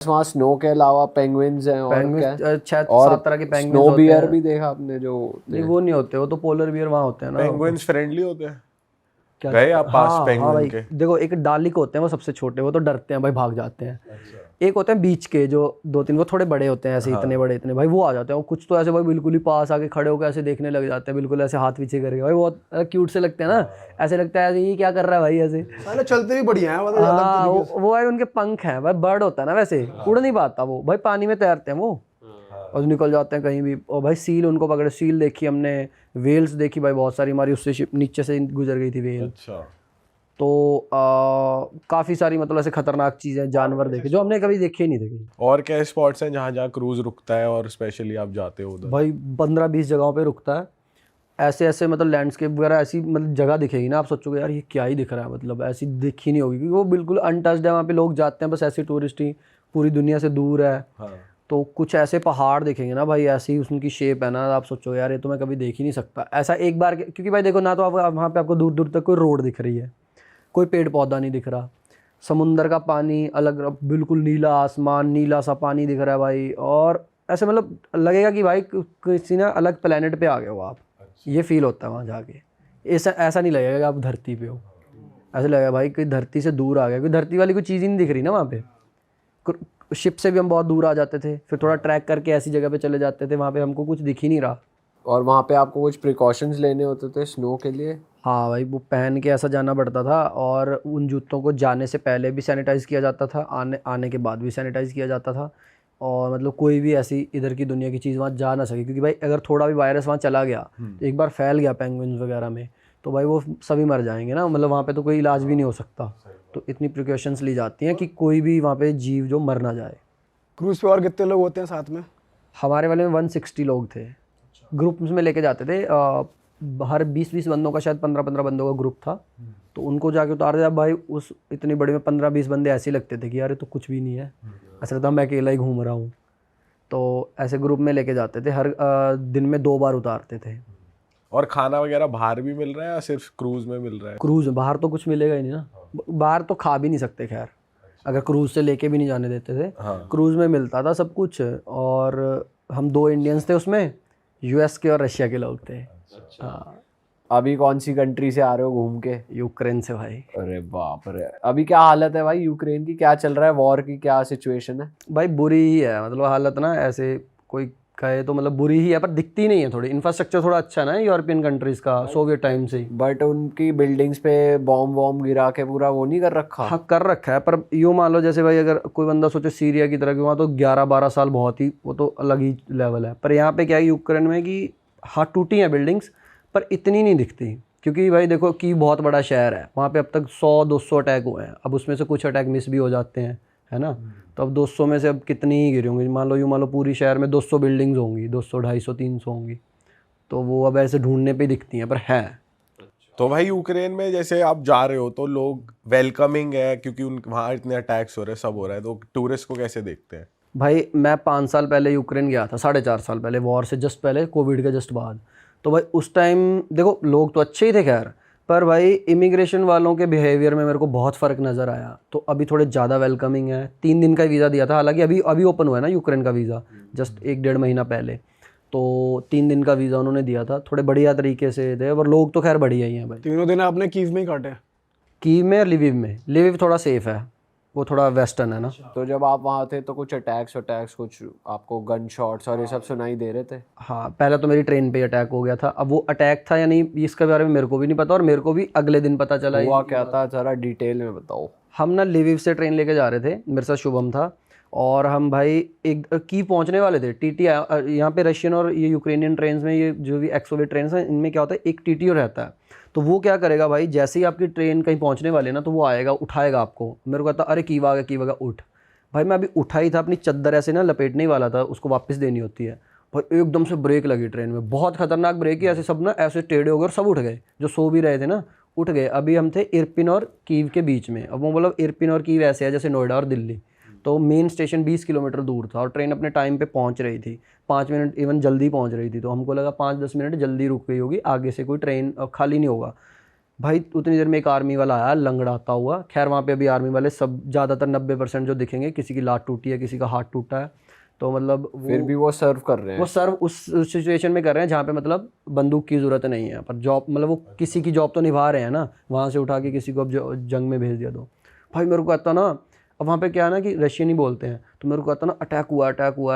वहाँ स्नो के अलावा पेंगुइन्स हैं और क्या है? 6-7 तरह के पेंगुइन्स स्नो होते बियर हैं। भी देखा आपने जो होते नहीं हैं? वो नहीं होते, वो तो पोलर बियर वहाँ होते हैं ना। पेंगुइन्स फ्रेंडली होते हैं? क्या? गए आप पास हाँ पेंगुइन भाई के? देखो, एक डालिक होते हैं वो सबसे छोटे, वो तो डरते हैं भाई, भाग जाते हैं। एक होते हैं बीच के जो 2-3, वो थोड़े बड़े होते हैं ऐसे, इतने बड़े इतने, भाई वो आ जाते हैं। और कुछ तो ऐसे भाई बिल्कुल ही पास आके खड़े होकर ऐसे देखने लग जाते हैं, बिल्कुल ऐसे हाथ पीछे करके, भाई बहुत क्यूट से लगते हैं ना। ऐसे लगता है ये क्या कर रहा है भाई ऐसे। साले चलते भी बढ़िया है, मतलब अलग हाँ तरीके से। वो भाई उनके पंख हैं भाई, बर्ड होता है ना वैसे, उड़ नहीं पाता वो भाई, पानी में तैरते हैं वो और निकल जाते हैं कहीं भी। और भाई सील उनको पकड़े, सील देखी हमने, वेल्स देखी भाई बहुत सारी, हमारी उससे नीचे से गुजर गई थी वेल। अच्छा। तो काफ़ी सारी मतलब ऐसे खतरनाक चीज़ें, जानवर देखे जो हमने कभी देखे ही नहीं थे कहीं। और क्या स्पॉट्स हैं जहाँ जहाँ क्रूज रुकता है और स्पेशली आप जाते हो उधर? भाई 15-20 जगहों पे रुकता है, ऐसे ऐसे मतलब लैंडस्केप वगैरह ऐसी मतलब जगह दिखेगी ना, आप सोचोगे यार ये क्या ही दिख रहा है, मतलब ऐसी दिखी नहीं होगी, क्योंकि वो बिल्कुल अनटच्ड है। वहाँ पे लोग जाते हैं बस ऐसे टूरिस्ट ही, पूरी दुनिया से दूर है। हाँ। तो कुछ ऐसे पहाड़ दिखेंगे ना भाई, ऐसी उनकी शेप है ना, आप सोचो यार ये तो मैं कभी देख ही नहीं सकता ऐसा एक बार क्योंकि भाई देखो ना, तो आप वहाँ पे आपको दूर दूर तक कोई रोड दिख रही है, कोई पेड़ पौधा नहीं दिख रहा, समुंदर का पानी अलग, बिल्कुल नीला आसमान, नीला सा पानी दिख रहा है भाई। और ऐसे मतलब लगेगा कि भाई किसी ना अलग प्लेनेट पे आ गए हो आप। ये फील होता है वहाँ जाके, ऐसा ऐसा नहीं लगेगा कि आप धरती पे हो, ऐसा लगेगा भाई कि धरती से दूर आ गया, क्योंकि धरती वाली कोई चीज़ ही नहीं दिख रही ना वहाँ पे। शिप से भी हम बहुत दूर आ जाते थे, फिर थोड़ा ट्रैक करके ऐसी जगह पे चले जाते थे, वहाँ पे हमको कुछ दिख ही नहीं रहा। और वहाँ पे आपको कुछ प्रिकॉशंस लेने होते थे स्नो के लिए? हाँ भाई वो पहन के ऐसा जाना पड़ता था, और उन जूतों को जाने से पहले भी सैनिटाइज़ किया जाता था, आने आने के बाद भी सैनिटाइज़ किया जाता था। और मतलब कोई भी ऐसी इधर की दुनिया की चीज़ वहाँ जा ना सके, क्योंकि भाई अगर थोड़ा भी वायरस वहाँ चला गया, तो एक बार फैल गया पेंगुइन्स वगैरह में, तो भाई वो सभी मर जाएंगे ना, मतलब वहाँ पे तो कोई इलाज भी नहीं हो सकता। तो इतनी प्रिकॉशंस ली जाती हैं कि कोई भी वहाँ पे जीव जो मर ना जाए। क्रूज पे और कितने लोग होते हैं साथ में? हमारे वाले में 160 लोग थे, ग्रुप्स में लेके जाते थे। हर 20-20 बंदों का, शायद 15-15 बंदों का ग्रुप था, तो उनको जाके उतार दिया भाई। उस इतनी बड़ी में 15-20 बंदे ऐसे ही लगते थे कि यार ये तो कुछ भी नहीं है, ऐसा लगता मैं अकेला ही घूम रहा हूँ। तो ऐसे ग्रुप में लेके जाते थे, हर दिन में 2 बार उतारते थे। और खाना वगैरह बाहर भी मिल रहा है या सिर्फ क्रूज में मिल रहा है? क्रूज बाहर तो कुछ मिलेगा ही नहीं ना, बाहर तो खा भी नहीं सकते खैर, अगर क्रूज से लेके भी नहीं जाने देते थे। हाँ। क्रूज में मिलता था सब कुछ। और हम 2 इंडियंस थे उसमें, यूएस के और रशिया के लोग थे। हाँ। अभी कौन सी कंट्री से आ रहे हो घूम के? यूक्रेन से भाई। अरे बाप रे, अभी क्या हालत है भाई यूक्रेन की? क्या चल रहा है, वॉर की क्या सिचुएशन है? भाई बुरी ही है, मतलब हालत ना, ऐसे कोई कहे तो मतलब बुरी ही है, पर दिखती नहीं है। थोड़ी इंफ्रास्ट्रक्चर थोड़ा अच्छा ना यूरोपियन कंट्रीज़ का, सोवियत टाइम से ही। बट उनकी बिल्डिंग्स पे बॉम्ब वॉम्ब गिरा के पूरा वो नहीं कर रखा? हाँ कर रखा है, पर यूँ मान लो जैसे भाई अगर कोई बंदा सोचे सीरिया की तरह की, वहाँ तो 11-12 साल बहुत ही, वो तो अलग ही लेवल है। पर यहाँ पे क्या है यूक्रेन में कि हाँ टूटी हैं बिल्डिंग्स, पर इतनी नहीं दिखती, क्योंकि भाई देखो कि बहुत बड़ा शहर है, वहाँ पे अब तक 100-200 अटैक हुए हैं। अब उसमें से कुछ अटैक मिस भी हो जाते हैं, है ना। तो अब 200 में से अब कितनी ही गिरी होंगी, मान लो पूरी शहर में 200 बिल्डिंग्स होंगी, 200, 250, 300 होंगी, तो वो अब ऐसे ढूंढने पे दिखती हैं, पर है। तो भाई यूक्रेन में जैसे आप जा रहे हो तो लोग वेलकमिंग है, क्योंकि उन वहाँ इतने अटैक्स हो रहे हैं, सब हो रहा है, तो टूरिस्ट को कैसे देखते हैं? भाई मैं 5 साल पहले यूक्रेन गया था, 4.5 साल पहले, वॉर से जस्ट पहले, कोविड के जस्ट बाद। तो भाई उस टाइम देखो लोग तो अच्छे ही थे खैर, पर भाई इमिग्रेशन वालों के बिहेवियर में मेरे को बहुत फ़र्क नज़र आया। तो अभी थोड़े ज़्यादा वेलकमिंग है। 3 दिन का वीज़ा दिया था, हालांकि अभी अभी ओपन हुआ है ना यूक्रेन का वीज़ा, जस्ट 1-1.5 महीना पहले। तो 3 दिन का वीज़ा उन्होंने दिया था, थोड़े बढ़िया तरीके से थे, और लोग तो खैर बढ़िया ही हैं भाई। तीनों दिन आपने कीव में ही काटे? कीव में और लिविव में। लिविव थोड़ा सेफ़ है, वो थोड़ा वेस्टर्न है ना। तो जब आप वहाँ थे तो कुछ अटैक्स कुछ आपको गन शॉट्स और ये सब सुनाई दे रहे थे? हाँ पहले तो मेरी ट्रेन पे अटैक हो गया था। अब वो अटैक था या नहीं इसके बारे में मेरे को भी नहीं पता, और मेरे को भी अगले दिन पता चला। हुआ क्या था, जरा डिटेल में बताओ। हम ना लिविव से ट्रेन लेके जा रहे थे, मेरे साथ शुभम था, और हम भाई एक की पहुंचने वाले थे। टीटी यहाँ पे रशियन और ये यूक्रेनियन ट्रेन में, ये जो भी एक्सोवेट ट्रेन हैं, इनमें क्या होता है, एक टीटीओ रहता है। तो वो क्या करेगा भाई, जैसे ही आपकी ट्रेन कहीं पहुंचने वाली है ना, तो वो आएगा, उठाएगा आपको। मेरे को कहता अरे कीवा गया उठ। भाई मैं अभी उठा ही था, अपनी चद्दर ऐसे ना लपेटने ही वाला था, उसको वापस देनी होती है। भाई एकदम से ब्रेक लगी ट्रेन में, बहुत खतरनाक ब्रेक ही, ऐसे सब ना ऐसे टेढ़े हो गए और सब उठ गए, जो सो भी रहे थे ना उठ गए। अभी हम थे इरपिन और कीव के बीच में। अब वो मतलब इरपिन और कीव ऐसे है जैसे नोएडा और दिल्ली, तो मेन स्टेशन 20 किलोमीटर दूर था, और ट्रेन अपने टाइम पे पहुंच रही थी, 5 मिनट इवन जल्दी पहुंच रही थी। तो हमको लगा 5-10 मिनट जल्दी रुक गई होगी, आगे से कोई ट्रेन खाली नहीं होगा। भाई उतनी देर में एक आर्मी वाला आया लंगड़ाता हुआ। खैर वहाँ पे अभी आर्मी वाले सब ज़्यादातर 90% जो दिखेंगे, किसी की लात टूटी है, किसी का हाथ टूटा है, तो मतलब फिर भी वो सर्व कर रहे वो हैं। सर्व उस सिचुएशन में कर रहे हैं जहाँ पे मतलब बंदूक की ज़रूरत नहीं है, पर जॉब मतलब वो किसी की जॉब तो निभा रहे हैं ना, वहाँ से उठा के किसी को अब जंग में भेज दिया। तो भाई मेरे को आता ना, अब वहाँ पे क्या है ना कि रशियन ही बोलते हैं, तो मेरे को आता ना अटैक हुआ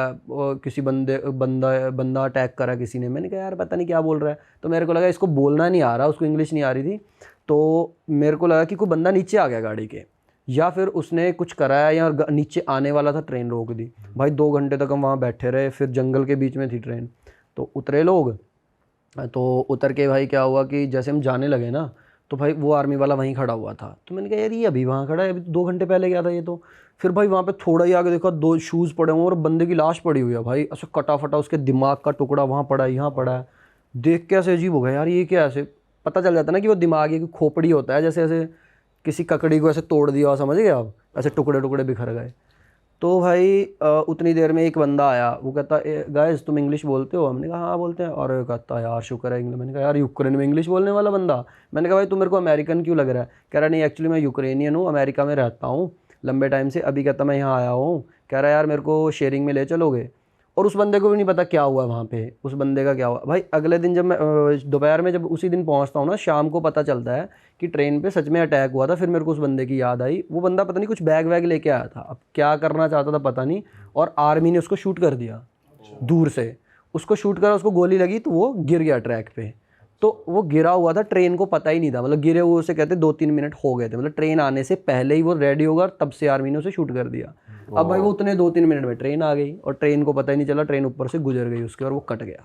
है, और किसी बंदा अटैक करा किसी ने। मैंने कहा यार पता नहीं क्या बोल रहा है, तो मेरे को लगा इसको बोलना नहीं आ रहा, उसको इंग्लिश नहीं आ रही थी, तो मेरे को लगा कि कोई बंदा नीचे आ गया गाड़ी के, या फिर उसने कुछ कराया या नीचे आने वाला था, ट्रेन रोक दी। भाई 2 घंटे तक हम वहाँ बैठे रहे, फिर जंगल के बीच में थी ट्रेन, तो उतरे लोग। तो उतर के भाई क्या हुआ कि जैसे हम जाने लगे ना, तो भाई वो आर्मी वाला वहीं खड़ा हुआ था, तो मैंने कहा यार ये अभी वहाँ खड़ा है, अभी 2 घंटे पहले गया था ये तो। फिर भाई वहाँ पे थोड़ा ही आगे देखा 2 शूज़ पड़े हुए और बंदे की लाश पड़ी हुई है भाई, ऐसे कटा फटा उसके दिमाग का टुकड़ा वहाँ पड़ा है, यहाँ पड़ा है। देख के ऐसे अजीब हो गया यार, ये क्या ऐसे, पता चल जाता ना कि वो दिमाग की खोपड़ी होता है, जैसे ऐसे किसी ककड़ी को ऐसे तोड़ दिया हो, समझ गए आप, ऐसे टुकड़े टुकड़े बिखर गए। तो भाई उतनी देर में एक बंदा आया, वो कहता गाइस तुम इंग्लिश बोलते हो? हमने कहा हाँ बोलते हैं। और कहता यार शुक्र है इंग्लिश। मैंने कहा यार यूक्रेन में इंग्लिश बोलने वाला बंदा। मैंने कहा भाई तुम मेरे को अमेरिकन क्यों लग रहा है? कह रहा नहीं एक्चुअली मैं यूक्रेनियन हूँ, अमेरिका में रहता हूँ लंबे टाइम से, अभी कहता मैं यहाँ आया हूँ। कह रहा यार मेरे को शेयरिंग में ले चलोगे? और उस बंदे को भी नहीं पता क्या हुआ वहाँ पे, उस बंदे का क्या हुआ। भाई अगले दिन जब मैं दोपहर में जब उसी दिन पहुँचता हूँ ना, शाम को पता चलता है कि ट्रेन पे सच में अटैक हुआ था। फिर मेरे को उस बंदे की याद आई, वो बंदा पता नहीं कुछ बैग वैग लेके आया था, अब क्या करना चाहता था पता नहीं, और आर्मी ने उसको शूट कर दिया दूर से। उसको शूट करा, उसको गोली लगी तो वो गिर गया ट्रैक पे। तो वो गिरा हुआ था, ट्रेन को पता ही नहीं था, मतलब गिरे हुए उसे कहते 2-3 मिनट हो गए थे, मतलब ट्रेन आने से पहले ही वो रेडी होगा, तब से आर्मी ने उसे शूट कर दिया। अब भाई वो उतने 2-3 मिनट में ट्रेन आ गई, और ट्रेन को पता ही नहीं चला, ट्रेन ऊपर से गुजर गई उसके, और वो कट गया।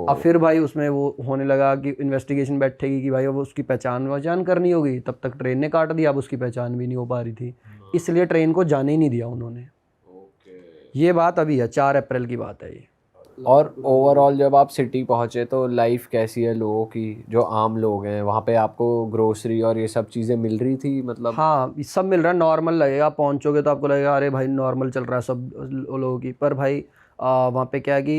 अब फिर भाई उसमें वो होने लगा कि इन्वेस्टिगेशन बैठेगी कि भाई अब उसकी पहचान करनी होगी, तब तक ट्रेन ने काट दिया, अब उसकी पहचान भी नहीं हो पा रही थी, इसलिए ट्रेन को जाने ही नहीं दिया उन्होंने। ये बात अभी है, 4 अप्रैल की बात है ये। और ओवरऑल जब आप सिटी पहुँचे तो लाइफ कैसी है लोगों की, जो आम लोग हैं वहाँ पे? आपको ग्रोसरी और ये सब चीज़ें मिल रही थी मतलब? हाँ सब मिल रहा है, नॉर्मल लगेगा, आप पहुँचोगे तो आपको लगेगा अरे भाई नॉर्मल चल रहा है सब लोगों की। पर भाई वहाँ पे क्या है कि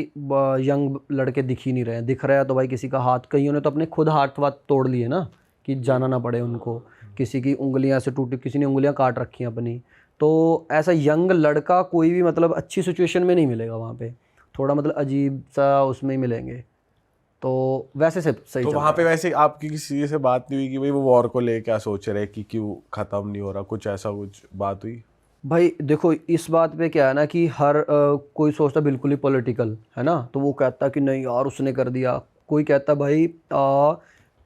यंग लड़के दिख ही नहीं रहे हैं, दिख रहे हैं तो भाई किसी का हाथ, कईयों ने तो अपने खुद हाथ वाथ तोड़ लिए ना कि जाना ना पड़े उनको, किसी की उंगलियाँ ऐसे टूटी, किसी ने उंगलियाँ काट रखी हैं अपनी। तो ऐसा यंग लड़का कोई भी मतलब अच्छी सिचुएशन में नहीं मिलेगा वहाँ पे, थोड़ा मतलब अजीब सा उसमें ही मिलेंगे। तो वैसे से सही तो चल वहाँ रहा पे वैसे आपकी किसी से बात नहीं हुई कि भाई वो वॉर को ले क्या सोच रहे कि क्यों खत्म नहीं हो रहा, कुछ ऐसा कुछ बात हुई? भाई देखो इस बात पे क्या है ना कि हर कोई सोचता बिल्कुल ही पॉलिटिकल है ना, तो वो कहता कि नहीं यार उसने कर दिया, कोई कहता भाई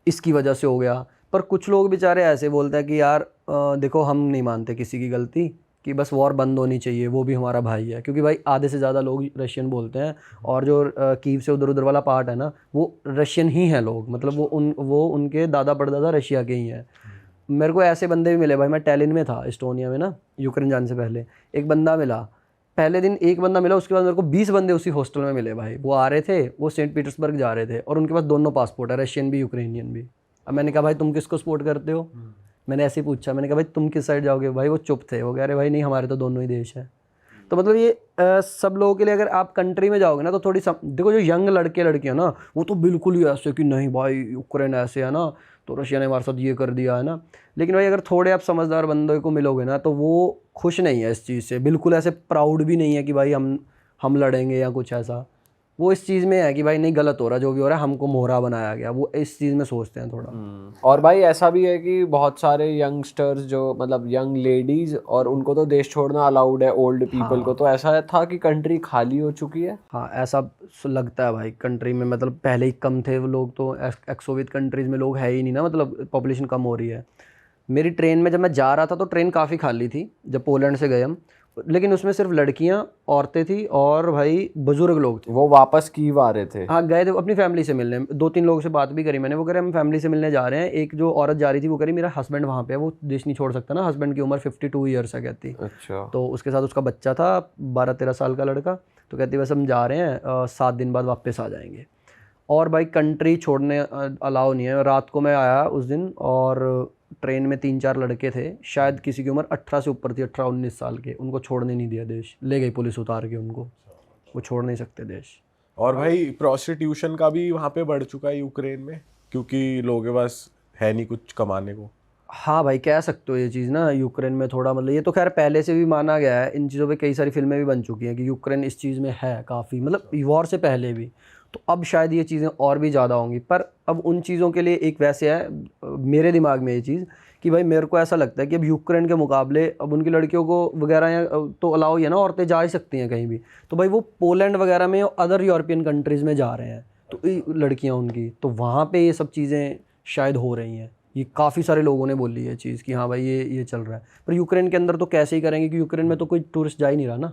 इसकी वजह से हो गया। पर कुछ लोग बेचारे ऐसे बोलते हैं कि यार देखो हम नहीं मानते किसी की गलती, कि बस वॉर बंद होनी चाहिए, वो भी हमारा भाई है। क्योंकि भाई आधे से ज़्यादा लोग रशियन बोलते हैं, और जो कीव से उधर उधर वाला पार्ट है ना, वो रशियन ही है लोग, मतलब वो उनके दादा परदादा रशिया के ही हैं। मेरे को ऐसे बंदे भी मिले भाई, मैं टैलिन में था एस्टोनिया में ना, यूक्रेन जाने से पहले। एक बंदा मिला, पहले दिन एक बंदा मिला, उसके बाद मेरे को 20 बंदे उसी हॉस्टल में मिले भाई। वो आ रहे थे, वो सेंट पीटर्सबर्ग जा रहे थे, और उनके पास दोनों पासपोर्ट है, रशियन भी यूक्रेनियन भी। अब मैंने कहा भाई तुम किसको सपोर्ट करते हो? मैंने ऐसे ही पूछा, मैंने कहा भाई तुम किस साइड जाओगे? भाई वो चुप थे, वो कह रहे भाई नहीं हमारे तो दोनों ही देश हैं। तो मतलब ये सब लोगों के लिए अगर आप कंट्री में जाओगे ना तो थोड़ी देखो जो यंग लड़के लड़कियां ना, वो तो बिल्कुल ही ऐसे कि नहीं भाई यूक्रेन ऐसे है ना, तो रशिया ने हमारे साथ ये कर दिया है ना। लेकिन भाई अगर थोड़े आप समझदार बंदों को मिलोगे ना, तो वो खुश नहीं है इस चीज़ से, बिल्कुल ऐसे प्राउड भी नहीं है कि भाई हम लड़ेंगे या कुछ ऐसा। वो इस चीज़ में है कि भाई नहीं गलत हो रहा जो भी हो रहा है, हमको मोहरा बनाया गया, वो इस चीज़ में सोचते हैं थोड़ा। और भाई ऐसा भी है कि बहुत सारे यंगस्टर्स जो मतलब यंग लेडीज, और उनको तो देश छोड़ना अलाउड है, ओल्ड पीपल को। तो ऐसा था कि कंट्री खाली हो चुकी है? हाँ ऐसा लगता है भाई, कंट्री में मतलब पहले ही कम थे वो लोग, तो एक्स सोवियत कंट्रीज़ में लोग है ही नहीं ना, मतलब पॉपुलेशन कम हो रही है। मेरी ट्रेन में जब मैं जा रहा था तो ट्रेन काफ़ी खाली थी, जब पोलैंड से गए हम, लेकिन उसमें सिर्फ लड़कियां, औरतें थी, और भाई बुजुर्ग लोग थे। वो वापस कीव आ रहे थे? हाँ गए थे अपनी फैमिली से मिलने, 2-3 लोगों से बात भी करी मैंने, वो कह रहे हम फैमिली से मिलने जा रहे हैं। एक जो औरत जा रही थी वो कह रही मेरा हस्बैंड वहाँ पे है, वो देश नहीं छोड़ सकता ना, हस्बैंड की उम्र 52 ईयर्स है कहती। अच्छा। तो उसके साथ उसका बच्चा था 12-13 साल का लड़का, तो कहती बस हम जा रहे हैं, 7 दिन बाद वापस आ जाएंगे। और भाई कंट्री छोड़ने अलाउ नहीं है। रात को मैं आया उस दिन, और ट्रेन में 3-4 लड़के थे, शायद किसी की उम्र 18 से ऊपर थी, 18-19 साल के, उनको छोड़ने नहीं दिया देश, ले गई पुलिस उतार के उनको, वो छोड़ नहीं सकते देश। और भाई प्रोस्टिट्यूशन का भी वहाँ पे बढ़ चुका है यूक्रेन में, क्योंकि लोगों के पास है नहीं कुछ कमाने को। हाँ भाई, कह सकते हो ये चीज़ ना, यूक्रेन में थोड़ा मतलब, ये तो खैर पहले से भी माना गया है, इन चीज़ों पे कई सारी फिल्में भी बन चुकी हैं कि यूक्रेन इस चीज़ में है काफ़ी, मतलब वॉर से पहले भी। तो अब शायद ये चीज़ें और भी ज़्यादा होंगी, पर अब उन चीज़ों के लिए एक वैसे है मेरे दिमाग में ये चीज़ कि भाई मेरे को ऐसा लगता है कि अब यूक्रेन के मुकाबले अब उनकी लड़कियों को वगैरह या तो अलाउ ही है ना, औरतें जा ही सकती हैं कहीं भी, तो भाई वो पोलैंड वगैरह में अदर यूरोपियन कंट्रीज़ में जा रहे हैं, तो लड़कियाँ उनकी, तो वहाँ पे ये सब चीज़ें शायद हो रही हैं। ये काफ़ी सारे लोगों ने बोली है चीज़ कि हाँ भाई ये चल रहा है, पर यूक्रेन के अंदर तो कैसे ही करेंगे कि यूक्रेन में तो कोई टूरिस्ट जा ही नहीं रहा ना।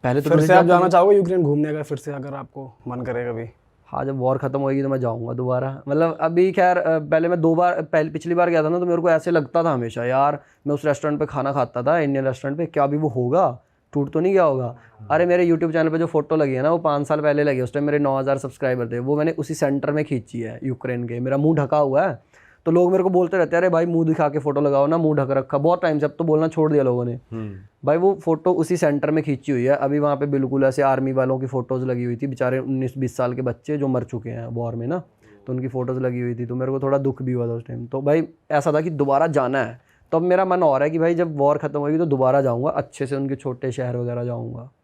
पहले तो फिर टूरिस्ट से आप जाते जाना थे। चाहोगे यूक्रेन घूमने का, फिर से अगर आपको मन करे कभी? हाँ, जब वॉर खत्म होएगी तो मैं जाऊँगा दोबारा, मतलब अभी खैर पहले मैं 2 बार, पहले पिछली बार गया था ना, तो मेरे को ऐसे लगता था हमेशा यार, मैं उस रेस्टोरेंट पे खाना खाता था, इंडियन रेस्टोरेंट पे, क्या अभी वो होगा, टूट तो नहीं गया होगा। अरे मेरे यूट्यूब चैनल पे जो फोटो लगी है ना, वो 5 साल पहले लगी, उस टाइम मेरे 9,000 सब्सक्राइबर थे, वो मैंने उसी सेंटर में खींची है यूक्रेन के, मेरा मुंह ढका हुआ है, तो लोग मेरे को बोलते रहते हैं अरे भाई मुंह दिखा के फोटो लगाओ ना, मुंह ढक रखा, बहुत टाइम से, अब तो बोलना छोड़ दिया लोगों ने। भाई वो फोटो उसी सेंटर में खींची हुई है, अभी वहाँ पे बिल्कुल ऐसे आर्मी वालों की फ़ोटोज़ लगी हुई थी, बेचारे 19-20 साल के बच्चे जो मर चुके हैं वॉर में ना, तो उनकी फ़ोटोज़ लगी हुई थी, तो मेरे को थोड़ा दुख भी हुआ था उस टाइम। तो भाई ऐसा था कि दोबारा जाना है, तो अब मेरा मन और है कि भाई जब वॉर ख़त्म होगी तो दोबारा जाऊँगा, अच्छे से उनके छोटे शहर वगैरह जाऊँगा।